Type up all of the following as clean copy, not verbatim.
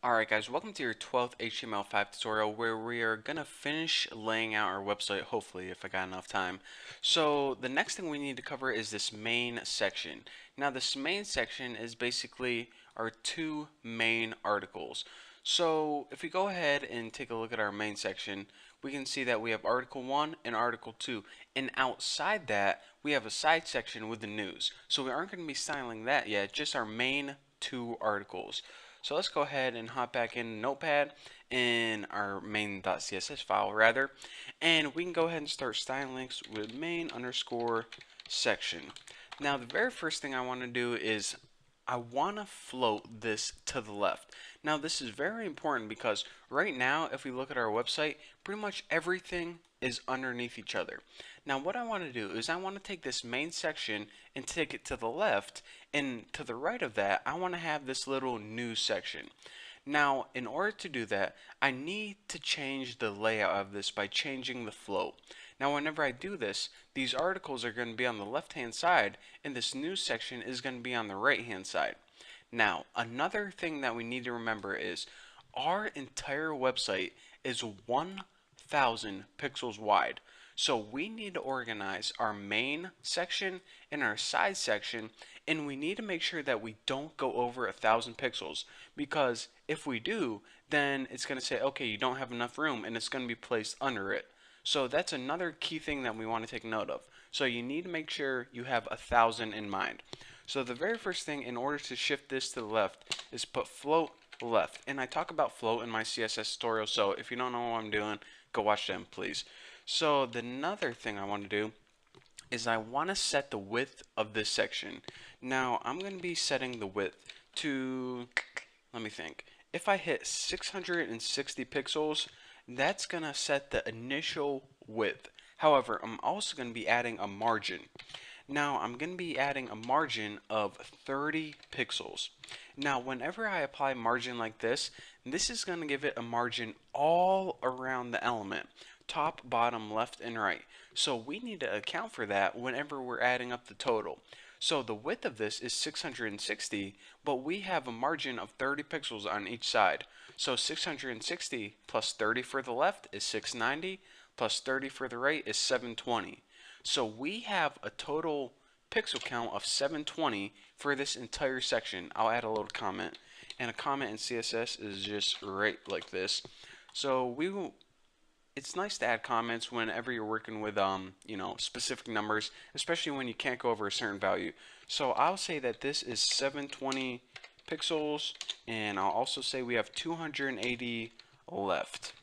Alright guys, welcome to your 12th HTML5 tutorial where we are going to finish laying out our website, hopefully, if I got enough time. So the next thing we need to cover is this main section. Now this main section is basically our two main articles. So if we go ahead and take a look at our main section, we can see that we have Article 1 and Article 2. And outside that, we have a side section with the news. So we aren't going to be styling that yet, just our main two articles. So let's go ahead and hop back in Notepad in our main.css file rather, and we can go ahead and start styling links with main underscore section. Now the very first thing I want to do is I want to float this to the left. Now this is very important because right now if we look at our website, pretty much everything is underneath each other. Now what I want to do is I want to take this main section and take it to the left, and to the right of that I want to have this little news section. Now in order to do that I need to change the layout of this by changing the flow. Now whenever I do this, these articles are going to be on the left hand side and this news section is going to be on the right hand side. Now another thing that we need to remember is our entire website is 1,000 pixels wide. So we need to organize our main section and our side section, and we need to make sure that we don't go over 1,000 pixels, because if we do, then it's going to say, okay, you don't have enough room, and it's going to be placed under it. So that's another key thing that we want to take note of. So you need to make sure you have 1,000 in mind. So the very first thing in order to shift this to the left is put float left. And I talk about float in my CSS tutorial, so if you don't know what I'm doing, go watch them, please. So the another thing I want to do is I want to set the width of this section. Now I'm going to be setting the width to, let me think, if I hit 660 pixels, that's going to set the initial width. However, I'm also going to be adding a margin. Now I'm going to be adding a margin of 30 pixels. Now whenever I apply margin like this is going to give it a margin all around the element, top, bottom, left, and right. So we need to account for that whenever we're adding up the total. So the width of this is 660, but we have a margin of 30 pixels on each side. So 660 plus 30 for the left is 690, plus 30 for the right is 720. So we have a total pixel count of 720 for this entire section. I'll add a little comment, and a comment in CSS is just right like this. So it's nice to add comments whenever you're working with specific numbers, especially when you can't go over a certain value. So I'll say that this is 720 pixels, and I'll also say we have 280 left.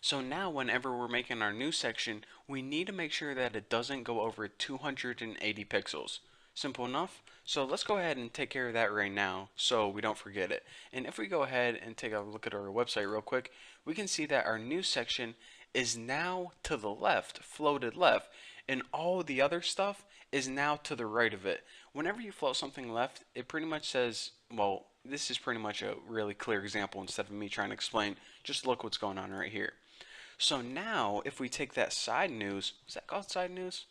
So now whenever we're making our new section, we need to make sure that it doesn't go over 280 pixels. Simple enough. So let's go ahead and take care of that right now so we don't forget it. And if we go ahead and take a look at our website real quick, we can see that our new section is now to the left, floated left, and all the other stuff is now to the right of it. Whenever you float something left, it pretty much says, well, this is pretty much a really clear example instead of me trying to explain. Just look what's going on right here. So now if we take that side news, is that called side news?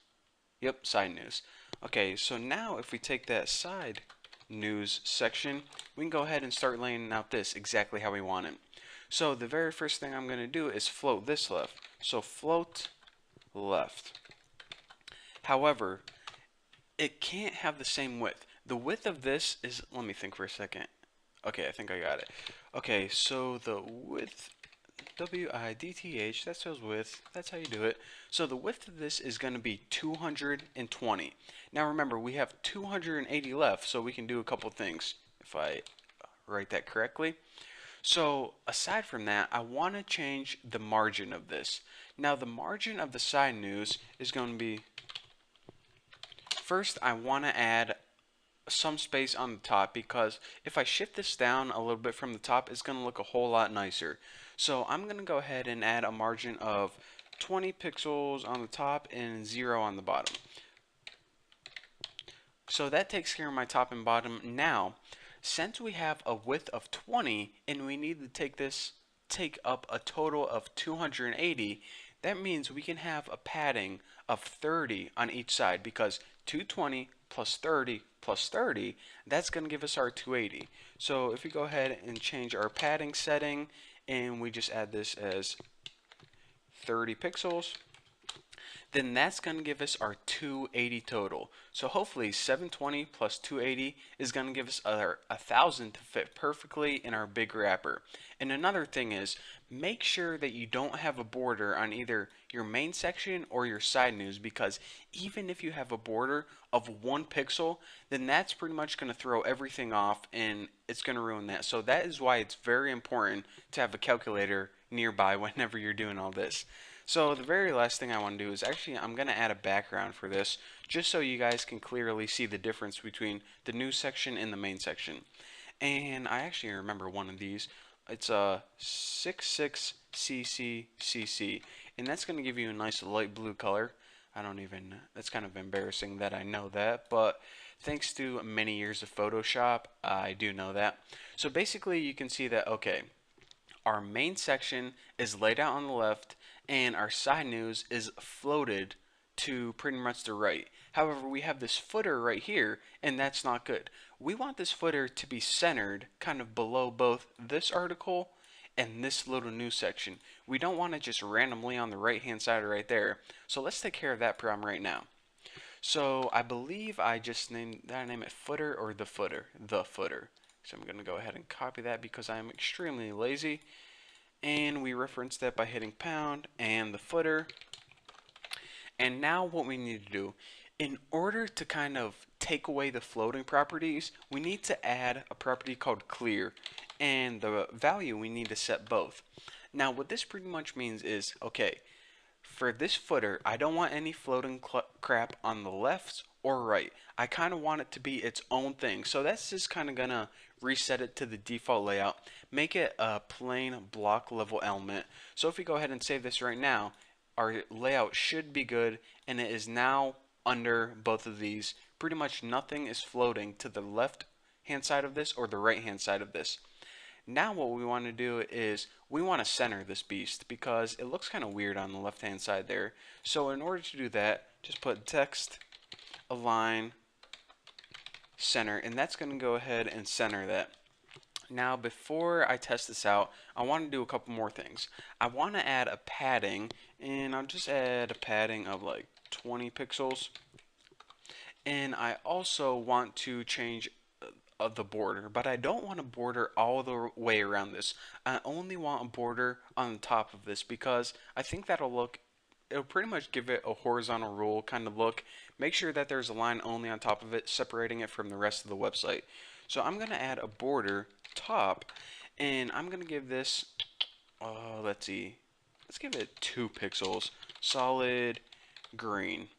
Yep, side news. Okay, so now if we take that side news section, we can go ahead and start laying out this exactly how we want it. So the very first thing I'm going to do is float this left. So float left. However, it can't have the same width. The width of this is, let me think for a second. Okay, I think I got it. Okay, so the width, W-I-D-T-H, that spells width, that's how you do it. So the width of this is going to be 220. Now remember, we have 280 left, so we can do a couple things, if I write that correctly. So aside from that, I want to change the margin of this. Now the margin of the side news is going to be, first I want to add some space on the top, because if I shift this down a little bit from the top, it's going to look a whole lot nicer. So I'm going to go ahead and add a margin of 20 pixels on the top and 0 on the bottom. So that takes care of my top and bottom. Now, since we have a width of 20 and we need to take up a total of 280, that means we can have a padding of 30 on each side, because 220 plus 30 plus 30, that's going to give us our 280. So if we go ahead and change our padding setting and we just add this as 30 pixels, then that's going to give us our 280 total. So hopefully 720 plus 280 is going to give us our 1000 to fit perfectly in our big wrapper. And another thing is, make sure that you don't have a border on either your main section or your side news, because even if you have a border of 1 pixel, then that's pretty much going to throw everything off and it's going to ruin that. So that is why it's very important to have a calculator nearby whenever you're doing all this. So the very last thing I want to do is actually I'm going to add a background for this, just so you guys can clearly see the difference between the news section and the main section. And I actually remember one of these. It's a 66CCCC, and that's going to give you a nice light blue color. That's kind of embarrassing that I know that, but thanks to many years of Photoshop, I do know that. So basically you can see that, okay, our main section is laid out on the left and our side news is floated to pretty much the right. However, we have this footer right here, and that's not good. We want this footer to be centered kind of below both this article and this little news section. We don't want it just randomly on the right hand side right there. So let's take care of that problem right now. So I believe I just named, did I name it footer or the footer? The footer. So I'm going to go ahead and copy that because I'm extremely lazy. And we reference that by hitting pound and the footer. And now what we need to do, in order to kind of take away the floating properties, we need to add a property called clear. And the value we need to set both. Now what this pretty much means is, okay, for this footer, I don't want any floating crap on the left or right. I kind of want it to be its own thing. So that's just kind of going to reset it to the default layout. Make it a plain block level element. So if we go ahead and save this right now, our layout should be good, and it is now under both of these. Pretty much nothing is floating to the left hand side of this or the right hand side of this. Now what we want to do is we want to center this beast because it looks kind of weird on the left hand side there. So in order to do that, just put text align center, and that's going to go ahead and center that. Now before I test this out, I want to do a couple more things. I want to add a padding, and I'll just add a padding of like 20 pixels. And I also want to change of the border, but I don't want a border all the way around this. I only want a border on the top of this because I think it'll pretty much give it a horizontal rule kind of look. Make sure that there's a line only on top of it, separating it from the rest of the website. So I'm going to add a border top, and I'm going to give this, let's give it 2 pixels, solid green.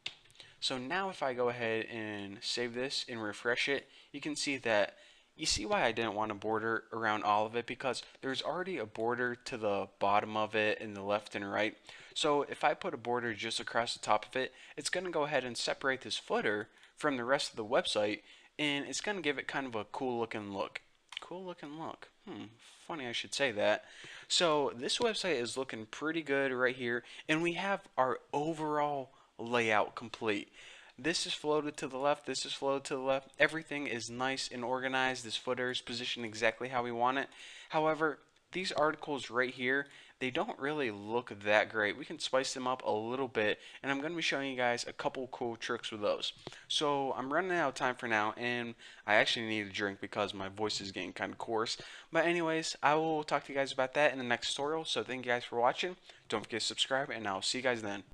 So now if I go ahead and save this and refresh it, you can see that, you see why I didn't want a border around all of it, because there's already a border to the bottom of it and the left and right. So if I put a border just across the top of it, it's going to go ahead and separate this footer from the rest of the website, and it's going to give it kind of a cool looking look. Cool looking look. Funny I should say that. So this website is looking pretty good right here, and we have our overall layout complete. This is floated to the left, this is floated to the left. Everything is nice and organized. This footer is positioned exactly how we want it. However, these articles right here, they don't really look that great. We can spice them up a little bit, and I'm going to be showing you guys a couple cool tricks with those. So I'm running out of time for now, and I actually need a drink because my voice is getting kind of coarse. But anyways, I will talk to you guys about that in the next tutorial. So thank you guys for watching. Don't forget to subscribe, and I'll see you guys then.